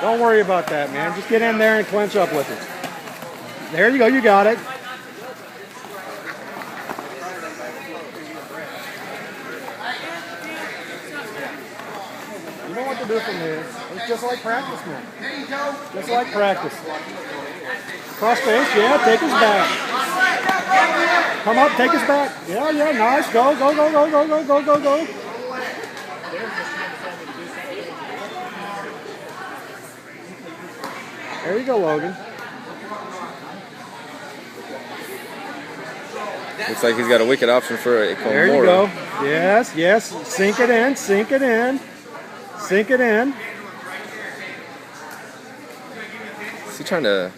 Don't worry about that, man. Just get in there and clinch up with it. There you go. You got it. You know what to do from here. It's just like practice, man. Just like practice. Cross face, yeah, take his back. Come up, take his back. Yeah, yeah, nice. Go, go, go, go, go, go, go, go, go. There you go, Logan. Looks like he's got a wicked option for a Komura. There you go. Yes, yes. Sink it in, sink it in. Sink it in. Is he trying to...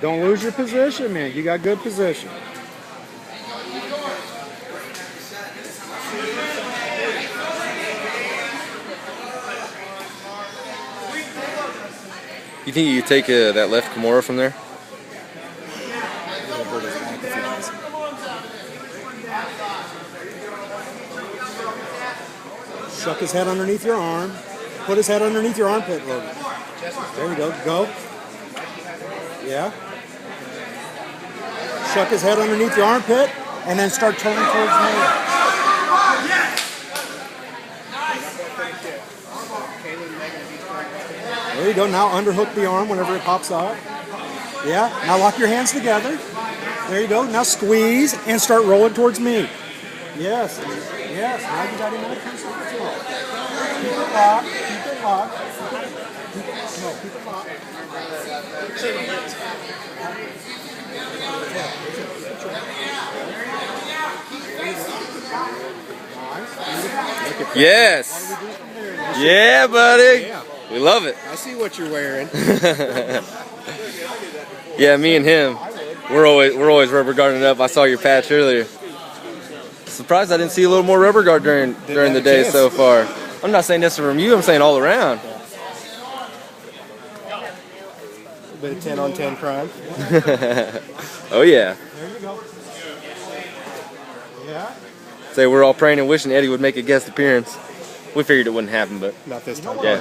Don't lose your position, man. You got good position. You think you could take that left Komura from there? Shuck his head underneath your arm. Put his head underneath your armpit, Logan. There you go. Go. Yeah. Shuck his head underneath your armpit, and then start turning towards me. There you go. Now underhook the arm whenever it pops up. Yeah. Now lock your hands together. There you go. Now squeeze and start rolling towards me. Yes. Yes. Now you got him in a two seconds. Keep it locked. Keep it locked. Keep it locked. Yes. Yeah, buddy. Yeah. We love it. I see what you're wearing. Yeah, me and him, we're always rubber guarding up. I saw your patch earlier. Surprised I didn't see a little more rubber guard during the day so far. I'm not saying this from you. I'm saying all around. A bit of 10 on 10 crime. Oh yeah. There you go. Yeah. Say we're all praying and wishing Eddie would make a guest appearance. We figured it wouldn't happen, but Not this time. yeah,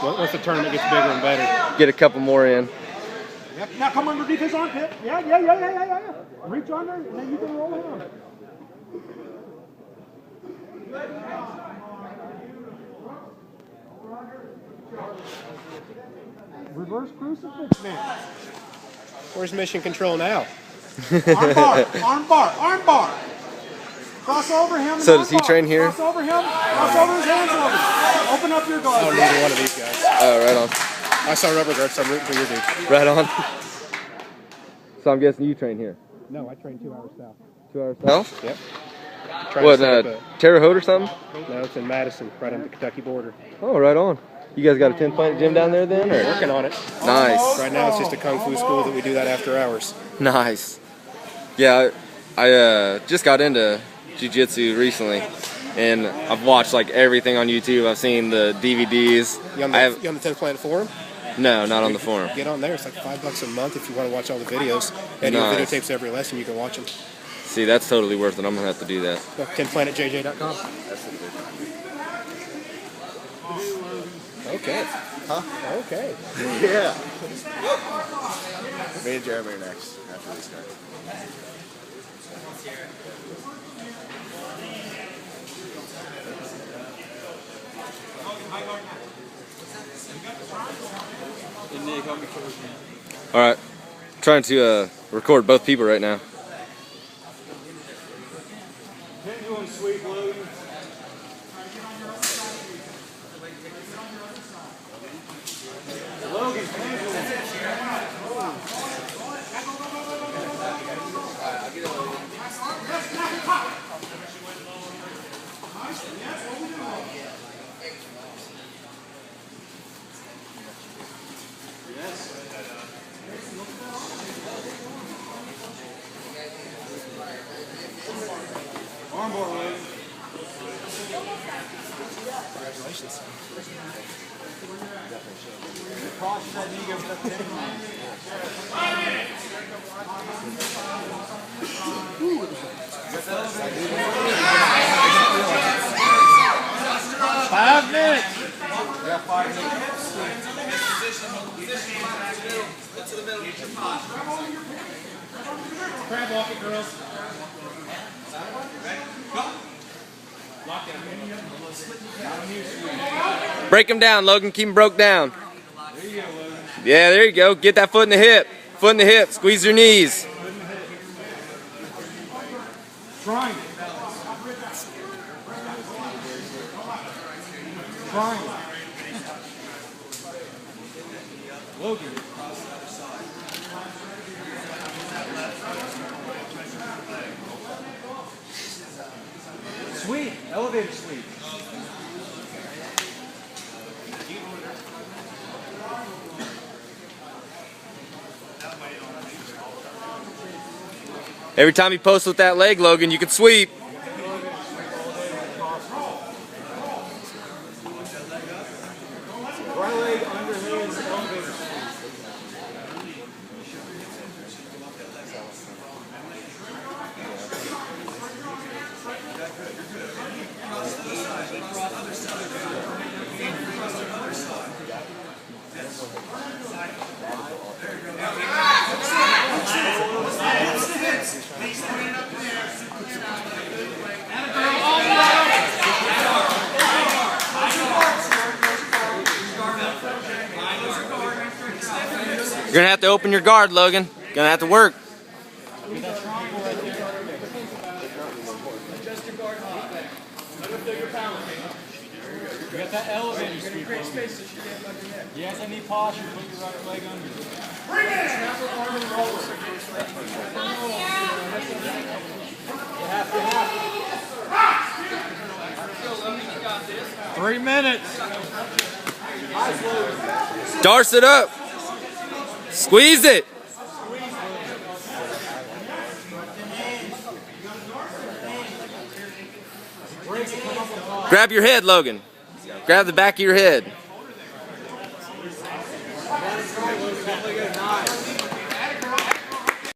Once the tournament gets bigger and better. get a couple more in. Yep. Now come underneath his armpit. Yeah. Reach under, and then you can roll him. Reverse crucifix, man. Where's mission control now? Arm bar. Cross over him. So does he train here? Cross over him. Cross over his hands over. Open up your I guard. don't need either one of these guys. Oh, right on. I saw rubber guards, so I'm rooting for your dude. Right on. So I'm guessing you train here. No, I train 2 hours south. 2 hours south? Yep. What, Terre Haute or something? No, it's in Madison, right on the Kentucky border. Oh, right on. You guys got a 10-planet gym down there then? Or? Working on it. Nice. Right now it's just a kung fu school that we do that after hours. Nice. Yeah, I just got into jiu-jitsu recently, and I've watched like everything on YouTube. I've seen the DVDs. You on the 10th Planet Forum? No, not on the forum. Get on there. It's like $5 a month if you want to watch all the videos. And Nice. videotapes every lesson. You can watch them. See, that's totally worth it. I'm gonna have to do that. 10planetjj.com. Okay. Huh? Okay. Yeah. Me and Jeremy are next after these guys. All right, trying to record both people right now. Pendulum sweep, Logan. Logan, pendulum. Armbar, Logan. Congratulations. Caution that knee goes up there. 5 minutes. got 5 minutes. Crab walk it, girls. Break him down, Logan. Keep him broke down. Yeah, there you go. Get that foot in the hip. Foot in the hip. Squeeze your knees. Trying. Trying. Logan. Sweep. Elevated sweep. Every time you post with that leg, Logan, you can sweep. Right leg under his elevator sweep. You're gonna have to open your guard, Logan. Gonna have to work. Adjust your guard high. You got that elevator sweep. Yes, I need posture. Put your right leg under. Snap your arm and roll. You 3 minutes. Darce it up. Squeeze it. Grab your head, Logan. Grab the back of your head.